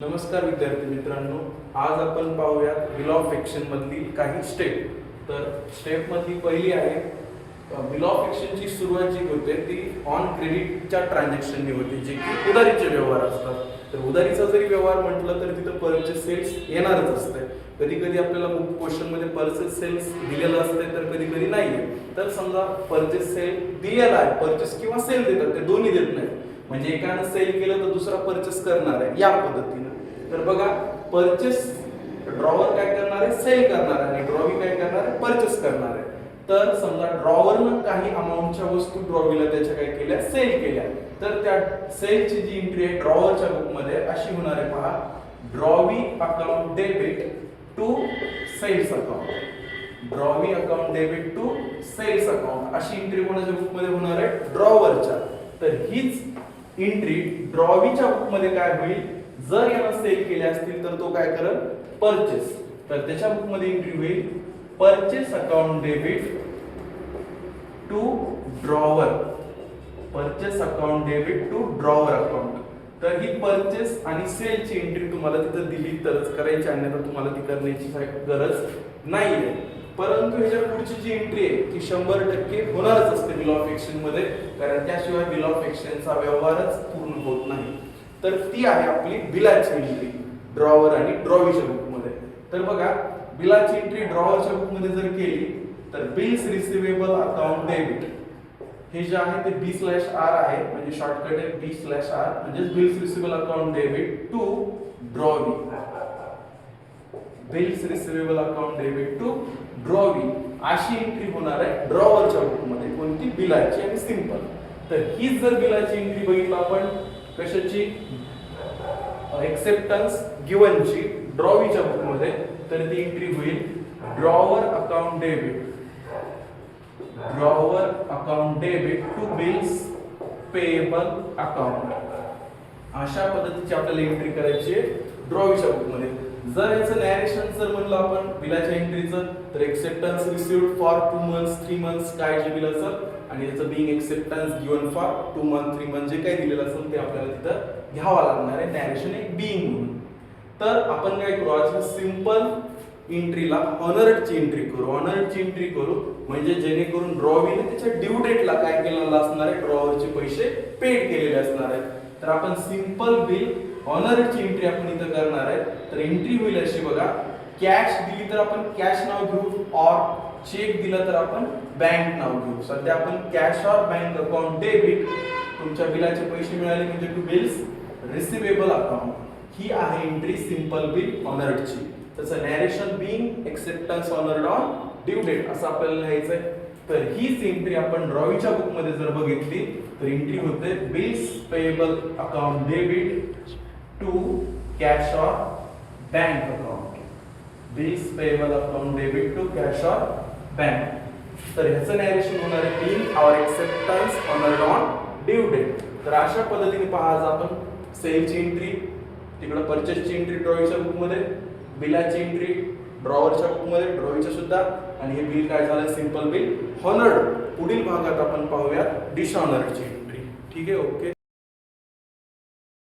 नमस्कार विद्यार्थी मित्रांनो, आज आपण पाहूया बिल ऑफ एक्शन मधील काही स्टेप. तर स्टेप मधली पहिली आहे बिल ऑफ एक्शनची सुरुवात जी होते ती ऑन क्रेडिटच्या ट्रान्झॅक्शननी होते, जे की उधारीचे व्यवहार असतात. तर उधारीचा जरी व्यवहार म्हटलं तर तिथं परचेस सेल्स येणारच असते. कधी कधी आपल्याला क्वेश्चन मध्ये परचेस सेल्स दिलेलं असते तर कधी कधी नाहीये. तर समजा परचेस सेल दिलेला आहे, परचेस किंवा सेल देतात, ते दोन्ही देत नाहीत. म्हणजे एकानं सेल केलं तर दुसरा परचेस करणार आहे या पद्धतीने. तर बघा, परचेस ड्रॉवर काय करणार आहे, सेल करणार आहे, आणि ड्रॉवी काय करणार आहे, परचेस करणार आहे. तर समजा ड्रॉवरनं काही अमाऊंटच्या वस्तू ड्रॉवीला त्याच्या काय केल्या, सेल केल्या. तर त्या सेलची जी एंट्री आहे ड्रॉवरच्या बुक मध्ये अशी होणार आहे, पहा, drawee account debit to sales account. Drawee account debit to sales account अशी एंट्री कोणाच्या बुक मध्ये होणार आहे, ड्रॉवरच्या. तर हीच एंट्री ड्रॉवीच्या बुक मध्ये काय होईल, जर याला सेल केले असतील तर तो काय करेल, परचेस. तर त्याच्या बुक मध्ये एंट्री होईल purchase account debit to drawer. Purchase account debit to drawer account. तर ही परचेस आणि सेलची एंट्री तुम्हाला तिथे दिली तरच करायची, अन्यथा तुम्हाला ती करण्याची गरज नाहीये. परंतु ह्याच्या पुढची जी एंट्री आहे ती 100% होणारच असते बिल ऑफ एक्शन मध्ये, कारण त्याशिवाय बिल ऑफ एक्शनचा व्यवहारच पूर्ण होत नाही. तर ती आहे आपली बिलाची एंट्री ड्रॉवर आणि ड्रॉवीच्या बुक मध्ये. तर बघा, बिलाची एंट्री ड्रॉवरच्या बुक मध्ये जर केली तर बिल्स रिसिवेबल अकाउंट डेबिट हे जे आहे ते B/R आहे, म्हणजे शॉर्टकट आहे B/R, म्हणजे bills receivable account debit to drawee. Bills receivable account debit to drawee अशी एंट्री होणार आहे ड्रॉवरच्या बुक मध्ये. कोणती, बिलाची आणि सिंपल. तर हीच जर बिलाची एंट्री बघितलं आपण कशाची, एक्सेप्टन्स गिव्हनची ड्रॉवीच्या बुक मध्ये, तर ती एंट्री होईल drawer account debit. Drawer account debit to bills payable account. अशा पद्धतीची आपल्याला एंट्री करायची आहे ड्रॉवीच्या बुक मध्ये. जर याचं नॅरेशन जर म्हणलं आपण बिलाच्या एंट्रीचं, तर acceptance received for 2 months 3 months काय जे बिल असेल, आणि याचं being acceptance given for 2 months 3 months जे काही दिलेलं असेल ते आपल्याला तिथं घ्यावं लागणार आहे, नॅरेशन एक बिंग म्हणून. तर आपण काय करू, आज सिंपल एंट्रीला ऑनर्डची एंट्री करू. ऑनर्डची एंट्री करू म्हणजे जेणेकरून ड्रॉवीने त्याच्या ड्यू डेटला काय केलेलं असणार आहे, ड्रॉवरचे पैसे पेड केलेले असणार आहेत. तर आपण सिंपल बिल ऑनर्डची एंट्री आपण इथं करणार आहे. तर एंट्री होईल अशी, बघा, कॅश दिली तर आपण कॅश नाव घेऊ, और चेक दिला तर आपण बँक नाव घेऊ. सध्या आपण कॅश और बँक अकाउंट डेबिट, तुमच्या बिलाचे पैसे मिळाले म्हणजे टू बिल्स रिसिवेबल अकाउंट. ही आहे एंट्री सिंपल बिल ऑनर्डची. त्याचं narration being acceptance honoured on due date असं आपल्याला लिहायचंय. तर हीच एंट्री आपण ड्रॉवीच्या बुक मध्ये जर बघितली तर एंट्री होते bills payable account debit to cash और bank account. Bills payable account debit to cash और बँक. तर ह्याचं नॅरेशन होणार आहे बिल और acceptance honoured on due date. तर अशा पद्धतीने पहा, आज आपण सेलची एंट्री, तिकडे परचेसची एंट्री ड्रॉवीच्या बुक मध्ये, बिलाची एंट्री ड्रॉवरच्या बुक मध्ये, ड्रॉवीच्या सुद्धा, आणि हे बिल काय झालं, सिंपल बिल ऑनर्ड. पुढील भागात आपण पाहूया डिसऑनर्डची एंट्री. ठीक आहे, ओके.